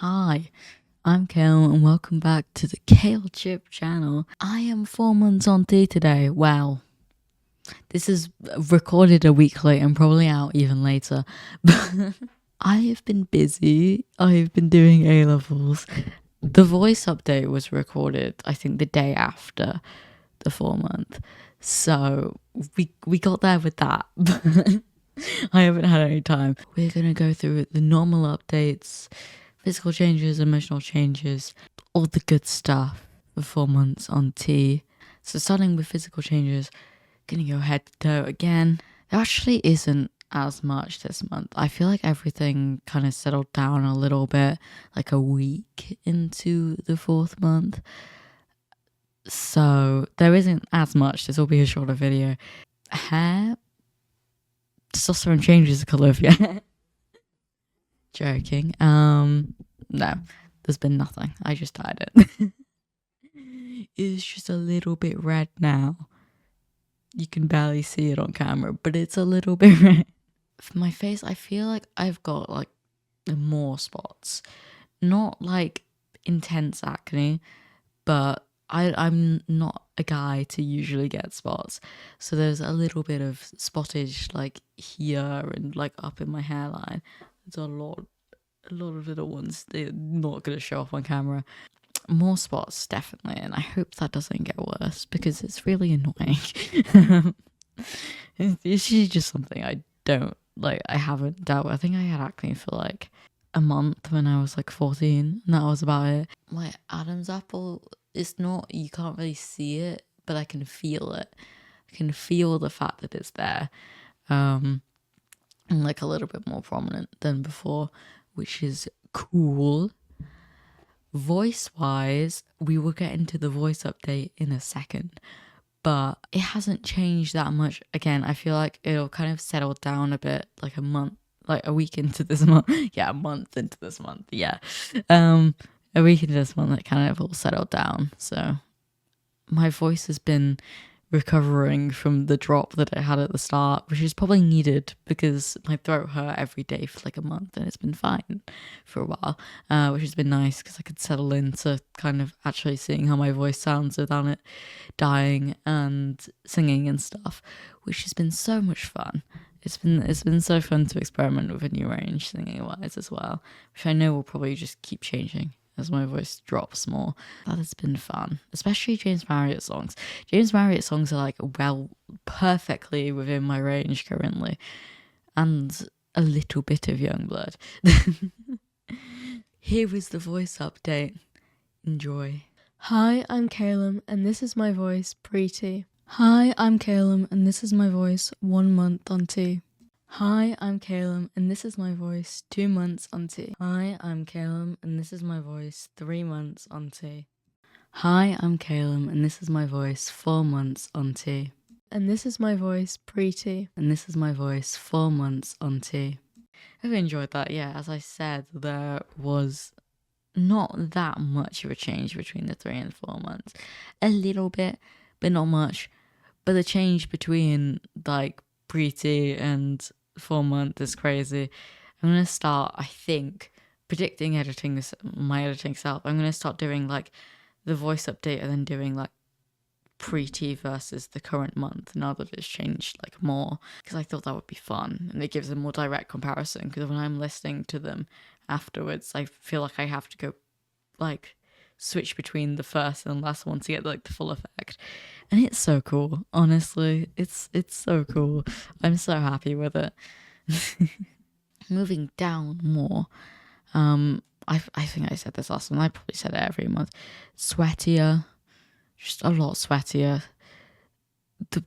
Hi, I'm Kale and welcome back to the CAELCHIP channel. I am 4 months on tea today. Wow. This is recorded a week late and probably out even later. I have been busy. I've been doing A-levels. The voice update was recorded, I think, the day after the 4 month. So we got there with that. I haven't had any time. We're going to go through the normal updates, physical changes, emotional changes, all the good stuff for 4 months on T. So starting with physical changes, gonna go head to toe again. There actually isn't as much this month. I feel like everything kind of settled down a little bit, like a week into the 4th month. So there isn't as much. This will be a shorter video. Hair, testosterone changes the colour of your hair. Joking. No, there's been nothing. I just dyed it. It's just a little bit red now. You can barely see it on camera, but it's a little bit red. For my face, I feel like I've got like more spots. Not like intense acne, but I'm not a guy to usually get spots. So there's a little bit of spottage like here and like up in my hairline. There's a lot of little ones. They're not going to show off on camera. More spots, definitely, and I hope that doesn't get worse because it's really annoying. It's usually just something I don't like. I haven't dealt with. I think I had acne for like a month when I was like 14, and that was about it. My Adam's apple is not, you can't really see it, but I can feel it. I can feel the fact that it's there, and like a little bit more prominent than before, which is cool. Voice wise, we will get into the voice update in a second, but it hasn't changed that much. Again, I feel like it'll kind of settle down a bit, like a week into this month. Yeah, a month into this month. Yeah. A week into this month, it kind of all settled down. So my voice has been recovering from the drop that I had at the start, which is probably needed because my throat hurt every day for like a month and it's been fine for a while, which has been nice because I could settle into kind of actually seeing how my voice sounds without it dying and singing and stuff, which has been so much fun. It's been so fun to experiment with a new range singing wise as well, which I know will probably just keep changing as my voice drops more. That has been fun, especially James Marriott songs. James Marriott songs are like perfectly within my range currently, and a little bit of Youngblood. Here is the voice update. Enjoy. Hi, I'm Caleb, and this is my voice pre-T. Hi, I'm Caleb, and this is my voice 1 month on T. Hi, I'm Caleb, and this is my voice 2 months on T. Hi, I'm Caleb, and this is my voice 3 months on T. Hi, I'm Caleb, and this is my voice 4 months on T. And this is my voice pre-T. And this is my voice 4 months on T. I've enjoyed that. Yeah, as I said, there was not that much of a change between the 3 and 4 months. A little bit, but not much. But the change between like pre-T and 4 month is crazy. I'm gonna start, I think, predicting editing this, my editing self. I'm gonna start doing like the voice update and then doing like pre-T versus the current month now that it's changed like more, because I thought that would be fun and it gives a more direct comparison, because when I'm listening to them afterwards I feel like I have to go like switch between the first and last one to get like the full effect, and it's so cool. Honestly, it's so cool. I'm so happy with it. Moving down more, I think I said this last one, I probably said it every month. Sweatier, just a lot sweatier.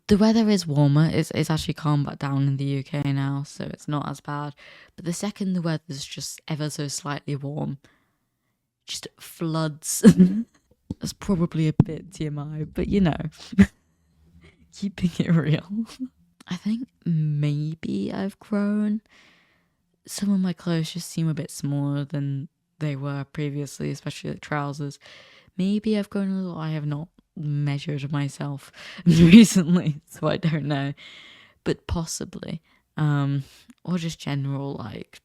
The weather is warmer. It's actually calmed back down in the UK now, so it's not as bad. But the second the weather's just ever so slightly warm, just floods. That's probably a bit TMI, but you know, keeping it real. I think maybe I've grown. Some of my clothes just seem a bit smaller than they were previously, especially like trousers. Maybe I've grown a little. I have not measured myself recently, so I don't know, but possibly. Or just general like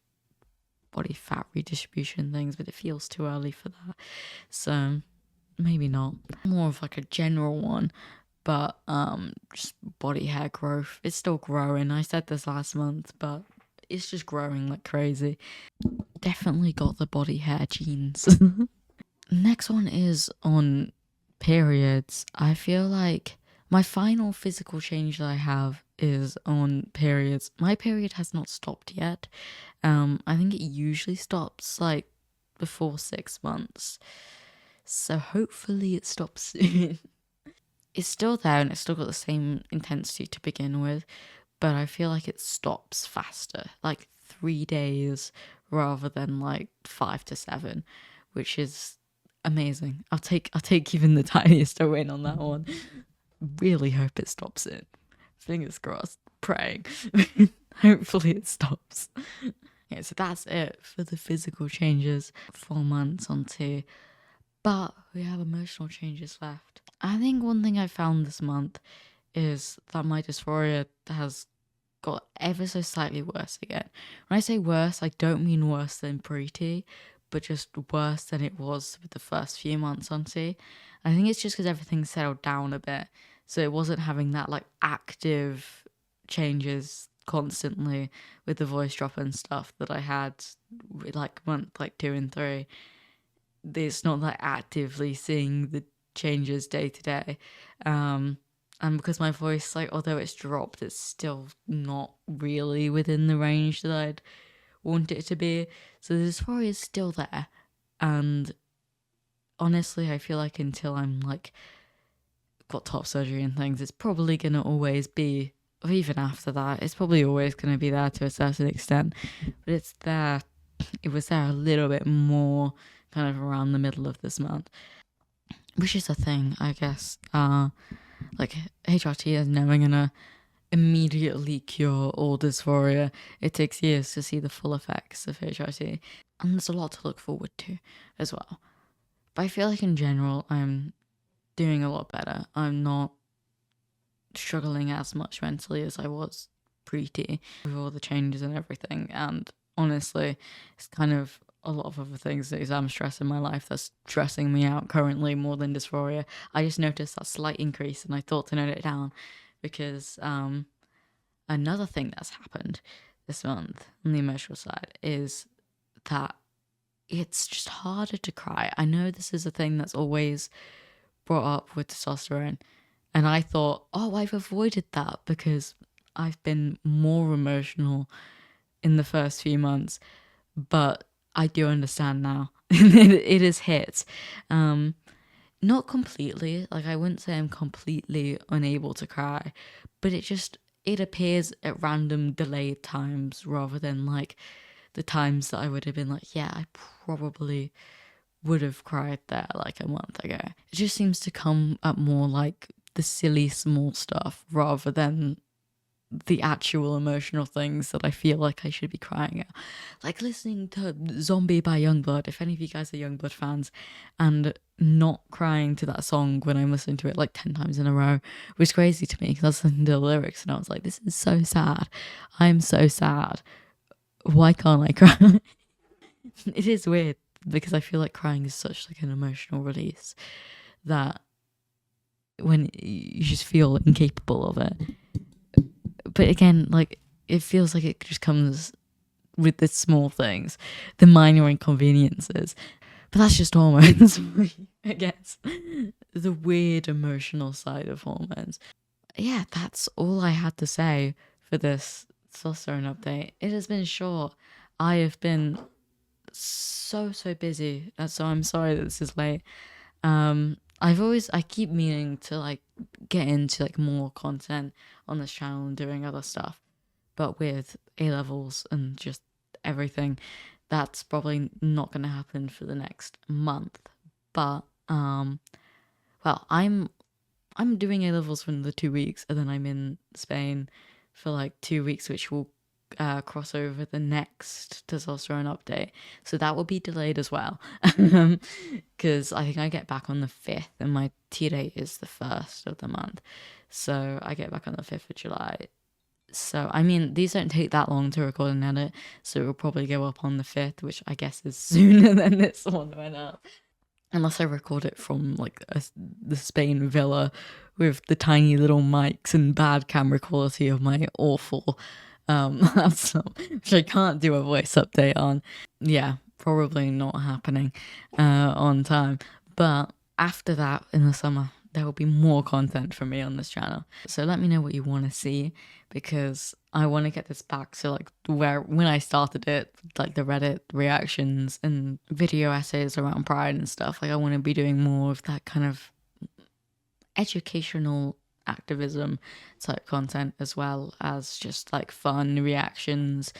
body fat redistribution things, but it feels too early for that. So maybe not. More of like a general one, but just body hair growth. It's still growing. I said this last month, but it's just growing like crazy. Definitely got the body hair genes. Next one is on periods. I feel like my final physical change that I have is on periods. My period has not stopped yet. I think it usually stops like before 6 months. So hopefully it stops soon. It's still there and it's still got the same intensity to begin with, but I feel like it stops faster, like 3 days rather than like 5 to 7, which is amazing. I'll take even the tiniest win on that one. Really hope it stops it. Fingers crossed. Praying. Hopefully it stops. Yeah, so that's it for the physical changes. 4 months on 2. But we have emotional changes left. I think one thing I found this month is that my dysphoria has got ever so slightly worse again. When I say worse, I don't mean worse than pre-T, but just worse than it was with the first few months on T. I think it's just because everything settled down a bit. So it wasn't having that like active changes constantly with the voice drop and stuff that I had with like month like 2 and 3. It's not like actively seeing the changes day to day. And because my voice, like, although it's dropped, it's still not really within the range that I'd want it to be. So the dysphoria is still there. And honestly, I feel like until I'm like got top surgery and things, it's probably gonna always be, or even after that, it's probably always gonna be there to a certain extent. But it's there. It was there a little bit more kind of around the middle of this month, which is a thing, I guess. Like HRT is never gonna immediately cure all dysphoria. It takes years to see the full effects of HRT, and there's a lot to look forward to as well. But I feel like in general, I'm doing a lot better. I'm not struggling as much mentally as I was pre-T with all the changes and everything. And honestly, it's kind of a lot of other things, the exam stress in my life, that's stressing me out currently more than dysphoria. I just noticed that slight increase and I thought to note it down because another thing that's happened this month on the emotional side is that it's just harder to cry. I know this is a thing that's always brought up with testosterone, and I thought, oh, I've avoided that because I've been more emotional in the first few months, but I do understand now. It has hit. Not completely, like I wouldn't say I'm completely unable to cry, but it appears at random delayed times rather than like the times that I would have been like, yeah, I probably would have cried there like a month ago. It just seems to come at more like the silly small stuff rather than the actual emotional things that I feel like I should be crying at. Like listening to Zombie by Youngblood, if any of you guys are Youngblood fans, and not crying to that song when I'm listening to it like 10 times in a row was crazy to me because I was listening to the lyrics and I was like, this is so sad. I'm so sad. Why can't I cry? It is weird because I feel like crying is such like an emotional release that when you just feel incapable of it. But again, like it feels like it just comes with the small things, the minor inconveniences. But that's just hormones, I guess. The weird emotional side of hormones. Yeah, that's all I had to say for this testosterone update. It has been short. I have been so busy, so I'm sorry that this is late. I keep meaning to like get into like more content on this channel and doing other stuff, but with A levels and just everything, that's probably not going to happen for the next month. But well, I'm doing A levels for another 2 weeks, and then I'm in Spain for like 2 weeks, which will cross over the next testosterone update, so that will be delayed as well because I think I get back on the 5th and my T date is the 1st of the month, so I get back on the 5th of July. So, I mean, these don't take that long to record and edit, so it'll probably go up on the 5th, which I guess is sooner than this one went up. Unless I record it from like the Spain villa with the tiny little mics and bad camera quality of my awful laptop, which I can't do a voice update on. Yeah, probably not happening on time. But after that, in the summer, there will be more content from me on this channel. So let me know what you want to see, because I want to get this back to like when I started it, like the Reddit reactions and video essays around Pride and stuff. Like I want to be doing more of that kind of educational activism type content, as well as just like fun reactions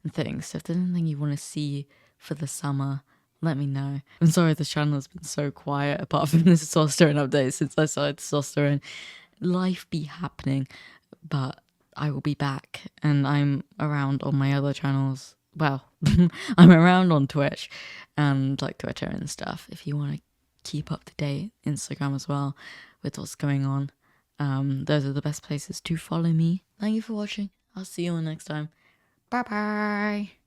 and things. So if there's anything you want to see for the summer, let me know. I'm sorry this channel has been so quiet apart from the testosterone update since I started testosterone. Life be happening, but I will be back, and I'm around on my other channels. Well, I'm around on Twitch and like Twitter and stuff if you want to keep up to date. Instagram as well with what's going on. Those are the best places to follow me. Thank you for watching. I'll see you all next time. Bye bye.